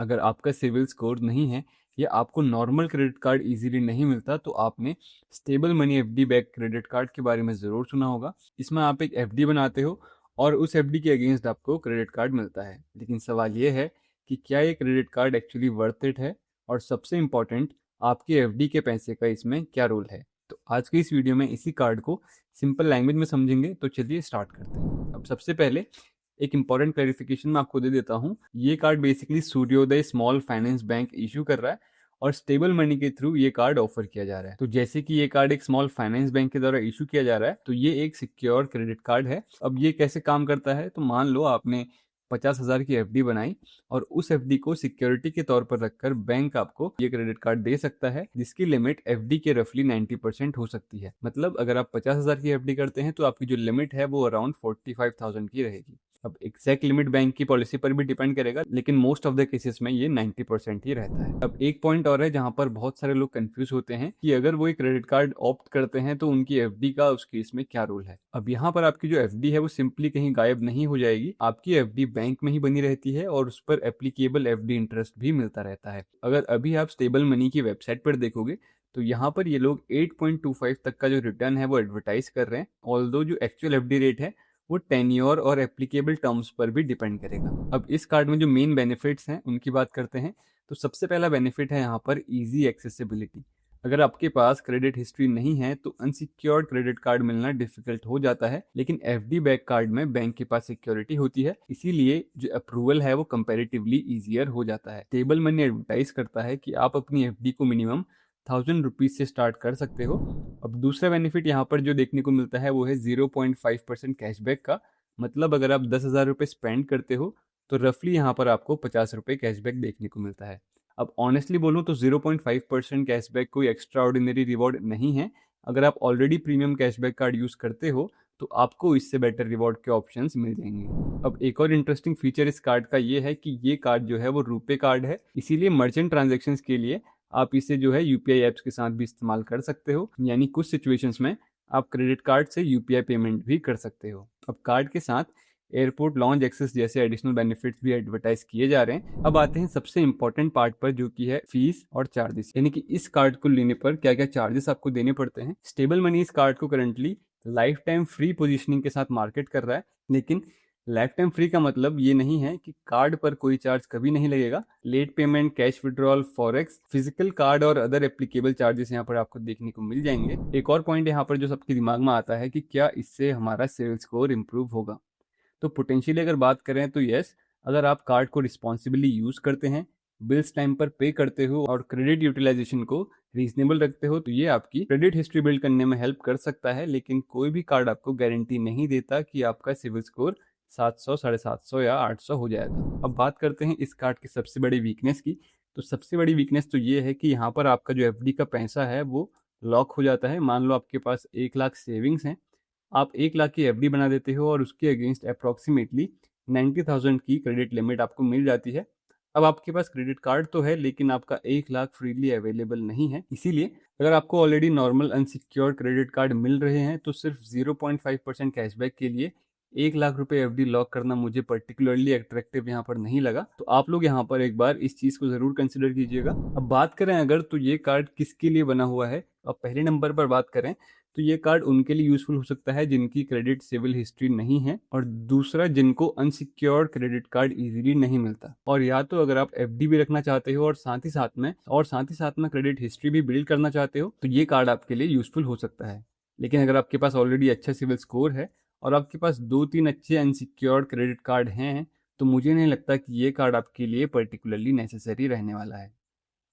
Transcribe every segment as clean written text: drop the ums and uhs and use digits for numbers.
अगर आपका civil score नहीं है या आपको नॉर्मल क्रेडिट कार्ड इजीली नहीं मिलता तो आपने stable money FD bank credit card के बारे में ज़रूर सुना होगा। इसमें आप एक एफडी बनाते हो और उस एफडी के अगेंस्ट आपको क्रेडिट कार्ड मिलता है। लेकिन सवाल ये है कि क्या ये credit card actually worth it है, और सबसे इम्पॉर्टेंट, आपके एफडी के पैसे का इसमें क्या रोल है। तो आज की इस वीडियो में इसी कार्ड को सिंपल लैंग्वेज में समझेंगे। तो चलिए स्टार्ट करते हैं। अब सबसे पहले एक इंपॉर्टेंट क्लैरिफिकेशन मैं आपको दे देता हूँ। ये कार्ड बेसिकली सूर्योदय स्मॉल फाइनेंस बैंक इशू कर रहा है और स्टेबल मनी के थ्रू ये कार्ड ऑफर किया जा रहा है। तो जैसे कि ये कार्ड एक स्मॉल फाइनेंस बैंक के द्वारा इशू किया जा रहा है, तो ये एक सिक्योर क्रेडिट कार्ड है। अब ये कैसे काम करता है, तो मान लो आपने 50,000 की एफडी बनाई और उस एफडी को सिक्योरिटी के तौर पर रखकर बैंक आपको ये क्रेडिट कार्ड दे सकता है, जिसकी लिमिट एफडी के रफली 90% हो सकती है। मतलब अगर आप 50,000 की एफडी करते हैं तो आपकी जो लिमिट है वो अराउंड 45,000 की रहेगी। अब एग्जैक्ट लिमिट बैंक की पॉलिसी पर भी डिपेंड करेगा, लेकिन मोस्ट ऑफ द केसेस में ये 90% ही रहता है। अब एक पॉइंट और है जहां पर बहुत सारे लोग कंफ्यूज होते हैं कि अगर वो एक क्रेडिट कार्ड ऑप्ट करते हैं तो उनकी एफडी का उस केस में क्या रोल है। अब यहाँ पर आपकी जो एफडी है वो सिंपली कहीं गायब नहीं हो जाएगी। आपकी एफडी बैंक में ही बनी रहती है और उस पर एप्लीकेबल एफडी इंटरेस्ट भी मिलता रहता है। अगर अभी आप स्टेबल मनी की वेबसाइट पर देखोगे तो यहाँ पर ये लोग 8.25 तक का जो रिटर्न है वो एडवर्टाइज कर रहे हैं। ऑल्दो जो एक्चुअल एफडी रेट है वो टेन्योर और एप्लीकेबल टर्म्स पर भी डिपेंड करेगा। अब इस कार्ड में जो मेन बेनिफिट्स हैं उनकी बात करते हैं। तो सबसे पहला बेनिफिट है यहाँ पर इजी एक्सेसिबिलिटी। अगर आपके पास क्रेडिट हिस्ट्री नहीं है तो अनसिक्योर्ड क्रेडिट कार्ड मिलना डिफिकल्ट हो जाता है, लेकिन एफडी बैक कार्ड में बैंक के पास सिक्योरिटी होती है, इसीलिए जो अप्रूवल है वो कंपैरेटिवली इजियर हो जाता है। टेबल मनी एडवर्टाइज करता है कि आप अपनी एफडी को मिनिमम 1,000 रुपीज से स्टार्ट कर सकते हो। अब दूसरा बेनिफिट यहाँ पर जो देखने को मिलता है वो है 0.5% कैशबैक का। मतलब अगर आप 10,000 रुपये स्पेंड करते हो तो रफली यहाँ पर आपको 50 रुपये कैशबैक देखने को मिलता है। अब ऑनेस्टली बोलूँ तो 0.5% कैशबैक कोई एक्स्ट्रा ऑर्डिनरी रिवॉर्ड नहीं है। अगर आप already premium cashback card use करते हो तो आपको इससे बेटर रिवॉर्ड के ऑप्शंस मिल जाएंगे। अब एक और इंटरेस्टिंग फीचर इस कार्ड का ये है कि ये कार्ड जो है वो रुपे कार्ड है, इसीलिए मर्चेंट ट्रांजेक्शन्स के लिए आप इसे जो है यूपीआई ऐप्स के साथ भी इस्तेमाल कर सकते हो। यानी कुछ सिचुएशंस में आप क्रेडिट कार्ड से यूपीआई पेमेंट भी कर सकते हो। अब कार्ड के साथ एयरपोर्ट लॉन्ज एक्सेस जैसे एडिशनल बेनिफिट्स भी एडवर्टाइज किए जा रहे हैं। अब आते हैं सबसे इंपॉर्टेंट पार्ट पर, जो कि है फीस और चार्जेस, यानी कि इस कार्ड को लेने पर क्या क्या चार्जेस आपको देने पड़ते हैं। स्टेबल मनी इस कार्ड को currently life time free positioning के साथ मार्केट कर रहा है, लेकिन लाइफ टाइम फ्री का मतलब ये नहीं है कि कार्ड पर कोई चार्ज कभी नहीं लगेगा। Late payment, cash withdrawal, forex, physical card और अदर एप्लीकेबल चार्जेस यहाँ पर आपको देखने को मिल जाएंगे। एक और पॉइंट यहाँ पर जो सबके दिमाग में आता है कि क्या इससे हमारा सिविल स्कोर इंप्रूव होगा। तो पोटेंशियली अगर बात करें तो यस, अगर आप कार्ड को रिस्पॉन्सिबली यूज़ करते हैं, बिल्स टाइम पर पे करते हो और क्रेडिट यूटिलाइजेशन को रीजनेबल रखते हो तो ये आपकी क्रेडिट हिस्ट्री बिल्ड करने में हेल्प कर सकता है। लेकिन कोई भी कार्ड आपको गारंटी नहीं देता कि आपका सिविल स्कोर 700, 750 या 800 हो जाएगा। अब बात करते हैं इस कार्ड की सबसे बड़ी वीकनेस की। तो सबसे बड़ी वीकनेस तो ये है कि यहाँ पर आपका जो एफडी का पैसा है वो लॉक हो जाता है। मान लो आपके पास 1 लाख सेविंग्स हैं, आप 1 लाख की एफडी बना देते हो और उसके अगेंस्ट अप्रॉक्सीमेटली 90,000 की क्रेडिट लिमिट आपको मिल जाती है। अब आपके पास क्रेडिट कार्ड तो है लेकिन आपका 1 लाख फ्रीली अवेलेबल नहीं है, इसीलिए अगर आपको already normal unsecured credit card मिल रहे हैं तो सिर्फ 0.5% कैशबैक के लिए 1 लाख रुपए एफडी लॉक करना मुझे पर्टिकुलरली अट्रैक्टिव यहाँ पर नहीं लगा। तो आप लोग यहाँ पर एक बार इस चीज़ को ज़रूर कंसिडर कीजिएगा। अब बात करें अगर तो ये कार्ड किसके लिए बना हुआ है। अब पहले नंबर पर बात करें तो ये कार्ड उनके लिए यूज़फुल हो सकता है जिनकी क्रेडिट सिविल हिस्ट्री नहीं है, और दूसरा जिनको अनसिक्योर्ड क्रेडिट कार्ड इजीली नहीं मिलता। और या तो अगर आप एफडी भी रखना चाहते हो और साथ ही साथ में क्रेडिट हिस्ट्री भी बिल्ड करना चाहते हो तो ये कार्ड आपके लिए यूज़फुल हो सकता है। लेकिन अगर आपके पास ऑलरेडी अच्छा सिविल स्कोर है और आपके पास 2-3 अच्छे अनसिक्योर्ड क्रेडिट कार्ड हैं तो मुझे नहीं लगता कि ये कार्ड आपके लिए पर्टिकुलरली नेसेसरी रहने वाला है।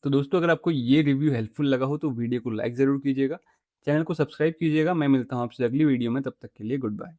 तो दोस्तों, अगर आपको ये रिव्यू हेल्पफुल लगा हो तो वीडियो को लाइक ज़रूर कीजिएगा, चैनल को सब्सक्राइब कीजिएगा। मैं मिलता हूँ आपसे अगली वीडियो में, तब तक के लिए गुड बाय।